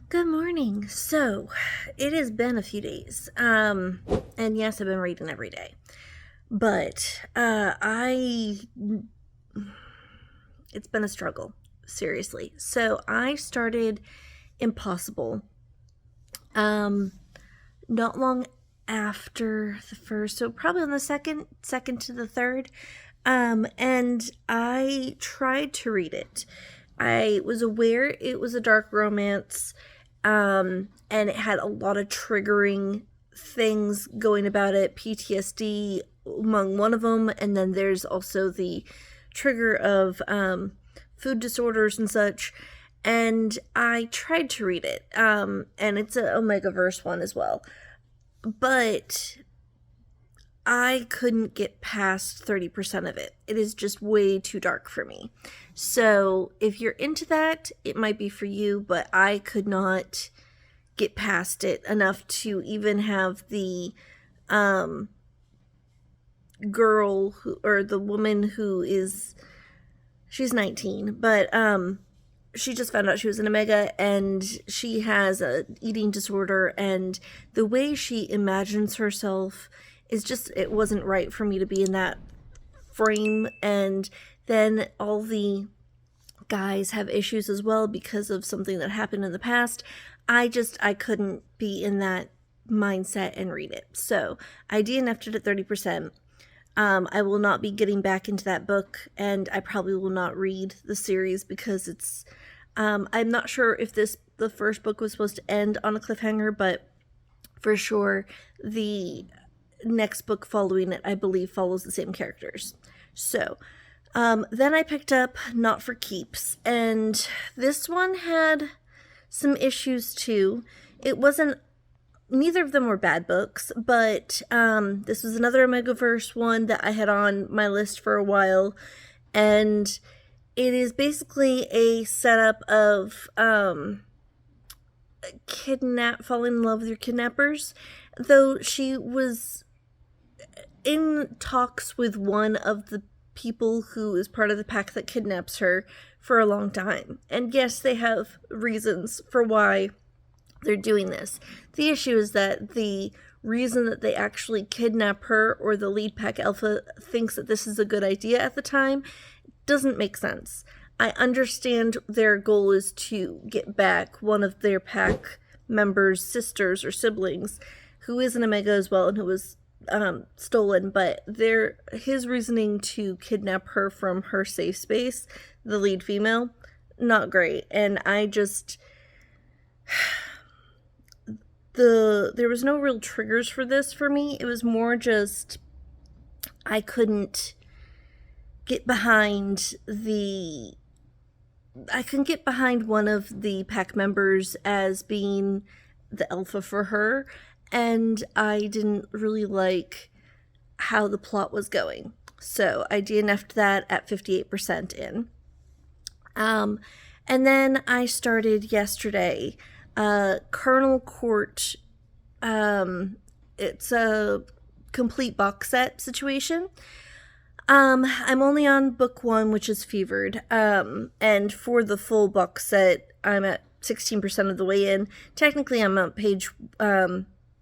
Good morning. So, it has been a few days. And yes, I've been reading every day. But it's been a struggle, seriously. So, I started Impossible not long after the first, so probably on the second to the third. And I tried to read it. I was aware it was a dark romance, and it had a lot of triggering things going about it, PTSD among one of them, and then there's also the trigger of food disorders and such. And I tried to read it, and it's an Omegaverse one as well, but I couldn't get past 30% of it. It is just way too dark for me. So if you're into that, it might be for you, but I could not get past it enough to even have the girl who, or the woman who is, she's 19, but she just found out she was an Omega, and she has a eating disorder, and the way she imagines herself is just, it wasn't right for me to be in that frame. And then all the guys have issues as well because of something that happened in the past. I couldn't be in that mindset and read it. So I DNF'd it at 30%. I will not be getting back into that book, and I probably will not read the series because it's, I'm not sure if the first book was supposed to end on a cliffhanger, but for sure the next book following it, I believe, follows the same characters. So, then I picked up Not For Keeps, and this one had some issues too. It wasn't, neither of them were bad books, but this was another Omegaverse one that I had on my list for a while, and it is basically a setup of fall in love with your kidnappers, though she was in talks with one of the people who is part of the pack that kidnaps her for a long time. And yes, they have reasons for why they're doing this. The issue is that the reason that they actually kidnap her, or the lead pack alpha thinks that this is a good idea at the time, doesn't make sense. I understand their goal is to get back one of their pack members' sisters or siblings, who is an Omega as well and who was stolen, but his reasoning to kidnap her from her safe space, the lead female, not great. And I just there was no real triggers for this for me. It was more just I couldn't get behind one of the pack members as being the alpha for her, and I didn't really like how the plot was going. So I DNF'd that at 58% in. And then I started yesterday Carnal Court. It's a complete box set situation. I'm only on book 1, which is Fevered. And for the full box set, I'm at 16% of the way in. Technically, I'm on page,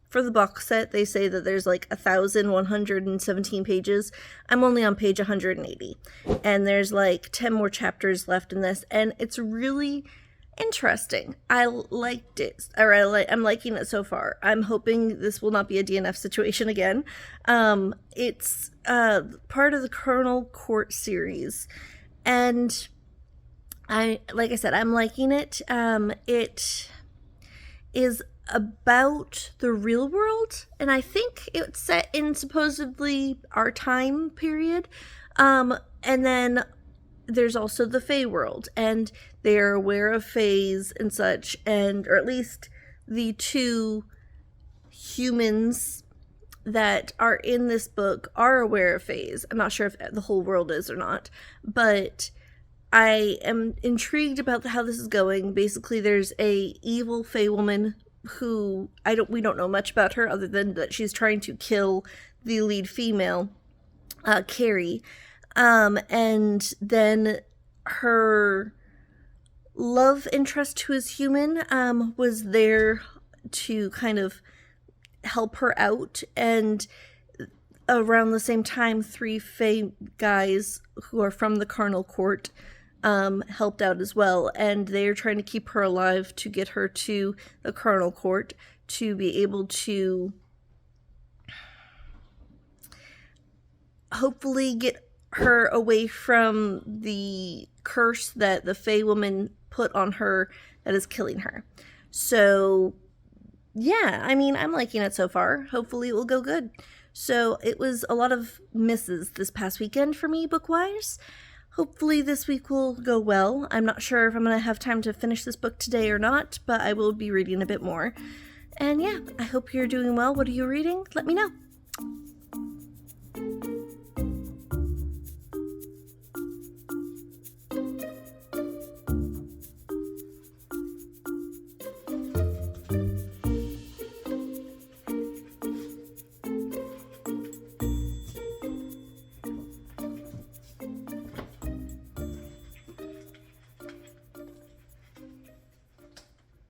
for the box set, they say that there's like 1,117 pages. I'm only on page 180. And there's like 10 more chapters left in this, and it's really interesting. I liked it, or I'm liking it so far. I'm hoping this will not be a DNF situation again. It's part of the Carnal Court series, and like I said, I'm liking it. It is about the real world, and I think it's set in supposedly our time period. And then there's also the Fae world, and they're aware of Faes and such, and or at least the two humans that are in this book are aware of Faes. I'm not sure if the whole world is or not, but I am intrigued about how this is going. Basically, there's a evil Fae woman who we don't know much about her other than that she's trying to kill the lead female, Carrie. And then her love interest who is human was there to kind of help her out, and around the same time 3 fae guys who are from the Carnal Court helped out as well, and they're trying to keep her alive to get her to the Carnal Court to be able to hopefully get her away from the curse that the Fae woman put on her that is killing her. So yeah, I mean, I'm liking it so far. Hopefully it will go good. So it was a lot of misses this past weekend for me book-wise. Hopefully this week will go well. I'm not sure if I'm going to have time to finish this book today or not, but I will be reading a bit more. And yeah, I hope you're doing well. What are you reading? Let me know.